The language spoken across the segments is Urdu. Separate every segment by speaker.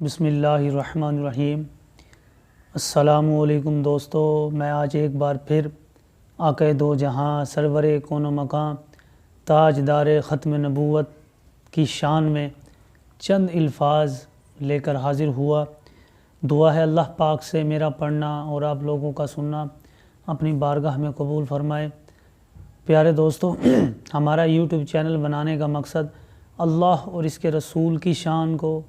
Speaker 1: بسم اللہ الرحمن الرحیم۔ السلام علیکم دوستو، میں آج ایک بار پھر آقا دو جہاں سرور کون و مکان تاجدار ختم نبوت کی شان میں چند الفاظ لے کر حاضر ہوا۔ دعا ہے اللہ پاک سے میرا پڑھنا اور آپ لوگوں کا سننا اپنی بارگاہ میں قبول فرمائے۔ پیارے دوستو، ہمارا یوٹیوب چینل بنانے کا مقصد اللہ اور اس کے رسول کی شان کو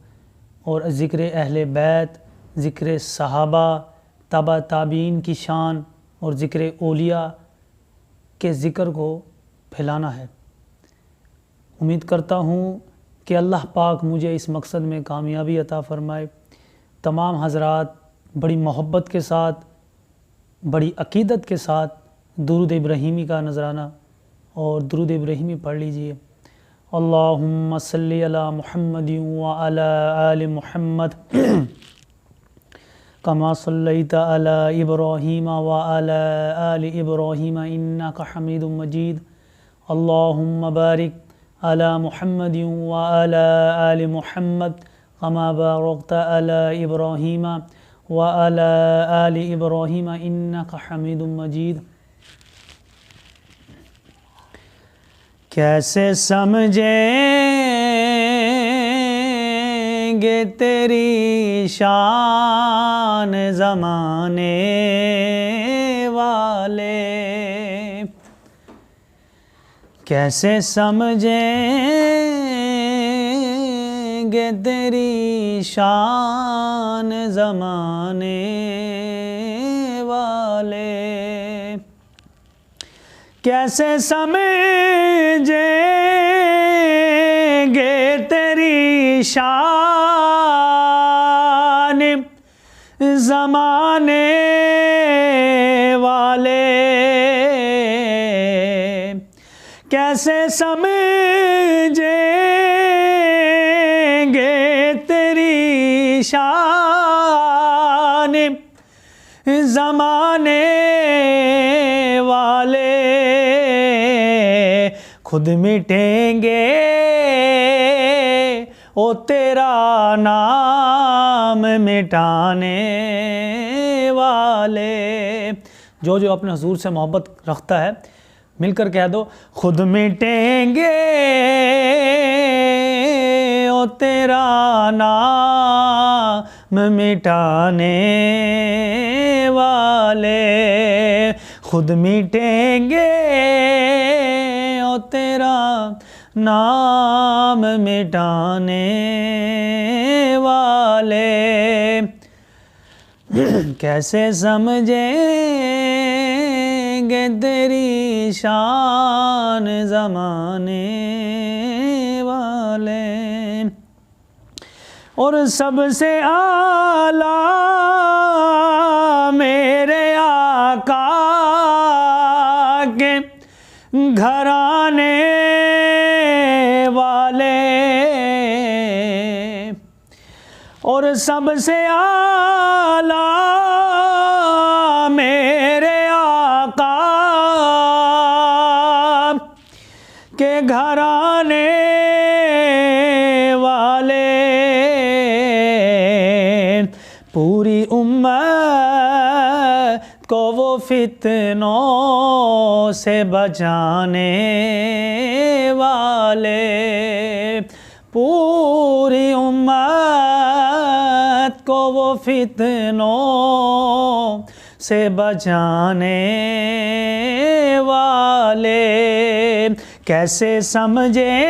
Speaker 1: اور ذکر اہل بیت، ذکر صحابہ، تبع تابعین کی شان اور ذکر اولیاء کے ذکر کو پھیلانا ہے۔ امید کرتا ہوں کہ اللہ پاک مجھے اس مقصد میں کامیابی عطا فرمائے۔ تمام حضرات بڑی محبت کے ساتھ، بڑی عقیدت کے ساتھ درود ابراہیمی کا نذرانہ اور درود ابراہیمی پڑھ لیجئے۔ اللہم صلی علی محمد وعلی آل محمد کما صلیت علی ابراہیم وعلی آل ابراہیم انک حمید مجید۔ اللہم بارک علی محمد وعلی آل محمد کما بارکت علی ابراہیم وعلی آل ابراہیم انک حمید مجید۔ کیسے سمجھیں گے تیری شان زمانے والے، کیسے سمجھیں گے تیری شان زمانے والے، کیسے سمجھیں گے تیری شان زمانے والے، کیسے سمجھیں گے تیری شان زمانے والے، خود مٹیں گے او تیرا نام مٹانے والے۔ جو اپنے حضور سے محبت رکھتا ہے مل کر کہہ دو، خود مٹیں گے او تیرا نام مٹانے والے، خود مٹیں گے او تیرا نام مٹانے والے، کیسے سمجھیں گے تیری شان زمانے والے۔ اور سب سے اعلیٰ میرے آقا کے گھرانے والے، اور سب سے اعلیٰ میرے آقا کے گھرانے والے، پوری امت کو وہ فتنوں سے بچانے والے، پوری امت کو وہ فتنوں سے بچانے والے، کیسے سمجھیں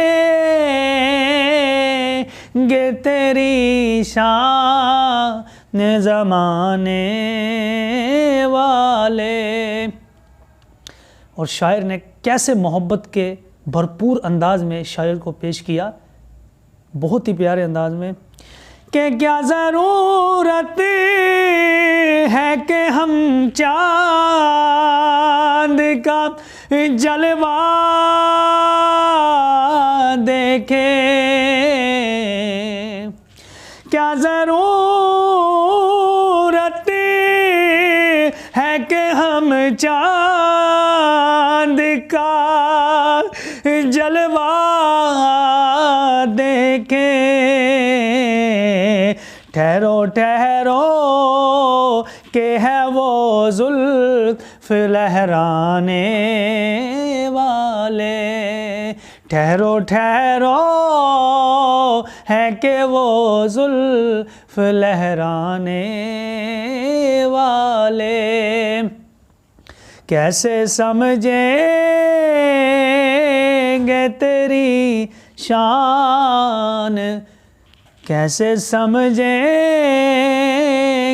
Speaker 1: گے تیری شان زمانے والے۔ اور شاعر نے کیسے محبت کے بھرپور انداز میں شاعر کو پیش کیا، بہت ہی پیارے انداز میں، کہ کیا ضرورت ہے کہ ہم چاند کا جلوہ دیکھیں، کیا ضرورت ہے کہ ہم چاند کا جلوہ دیکھیں، ٹھہرو ٹھہرو کہ ہے وہ زلف لہرانے والے، ٹھہرو ٹھہرو ہے کہ وہ زلف لہرانے والے، کیسے سمجھیں گے تیری شان، کیسے سمجھیں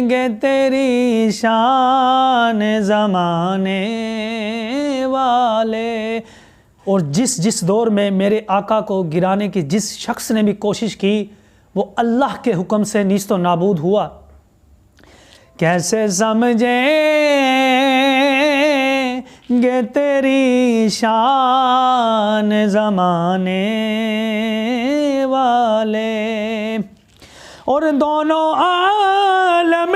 Speaker 1: گے تیری شان زمانے والے۔ اور جس دور میں میرے آقا کو گرانے کی جس شخص نے بھی کوشش کی وہ اللہ کے حکم سے نیست و نابود ہوا۔ کیسے سمجھیں گے تیری شان زمانے والے، اور دونوں عالم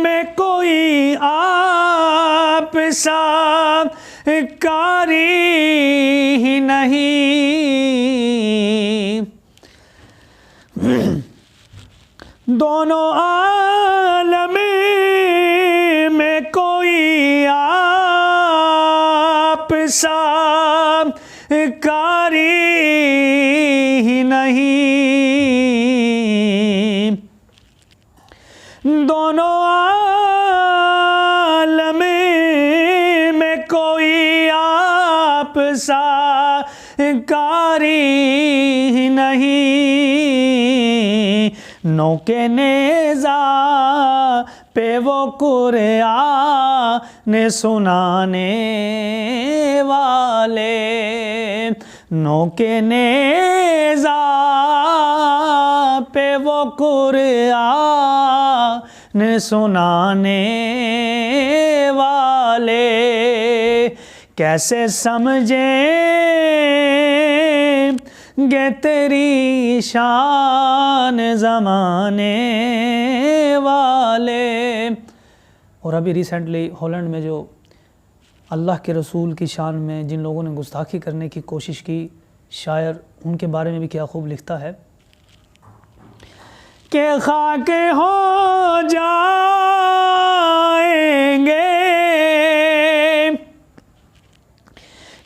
Speaker 1: میں کوئی آپ سا کاری ہی نہیں، دونوں عالم میں کوئی آپ سا کاری ہی نہیں، دونوں عالم میں کوئی آپ سا کاری ہی نہیں، نوکے نیزہ پہ وہ قرآن سنانے والے، نوکے نیزہ پہ وہ قرآن سنانے والے، کیسے سمجھیں گے تیری شان زمانے والے۔ اور ابھی ریسنٹلی ہالینڈ میں جو اللہ کے رسول کی شان میں جن لوگوں نے گستاخی کرنے کی کوشش کی، شاعر ان کے بارے میں بھی کیا خوب لکھتا ہے کہ خاک ہو جائیں گے،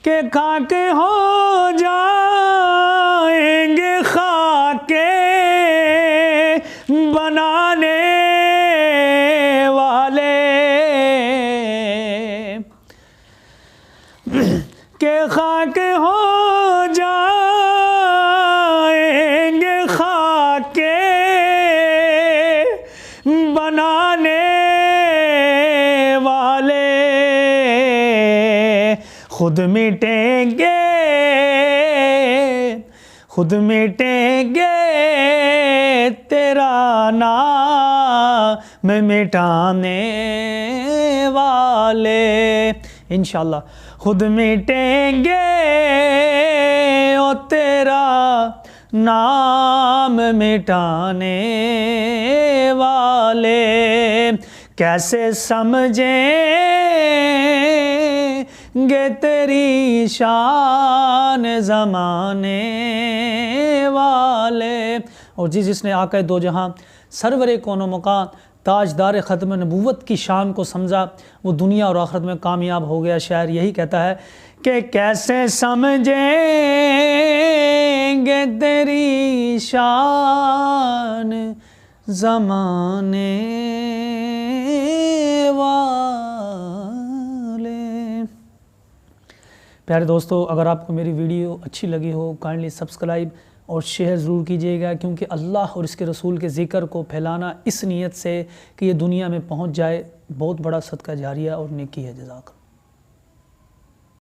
Speaker 1: کہ خاک ہو جائیں گے خاک بنانے والے، کہ خاک ہو جائیں گے خاک بنانے والے، خود مٹیں گے خود مٹیں گے تیرا نام مٹانے والے، انشاءاللہ خود مٹیں گے او تیرا نام مٹانے والے، کیسے سمجھیں گے تیری شان زمانے والے۔ اور جس نے آقا دو جہاں سرور کون و مقام تاجدار ختم نبوت کی شان کو سمجھا وہ دنیا اور آخرت میں کامیاب ہو گیا۔ شاعر یہی کہتا ہے کہ کیسے سمجھیں گے تیری شان زمانے والے۔ پیارے دوستو، اگر آپ کو میری ویڈیو اچھی لگی ہو کائنڈلی سبسکرائب اور شیئر ضرور کیجیے گا، کیونکہ اللہ اور اس کے رسول کے ذکر کو پھیلانا اس نیت سے کہ یہ دنیا میں پہنچ جائے بہت بڑا صدقہ جاریہ اور نیکی ہے۔ جزاک اللہ۔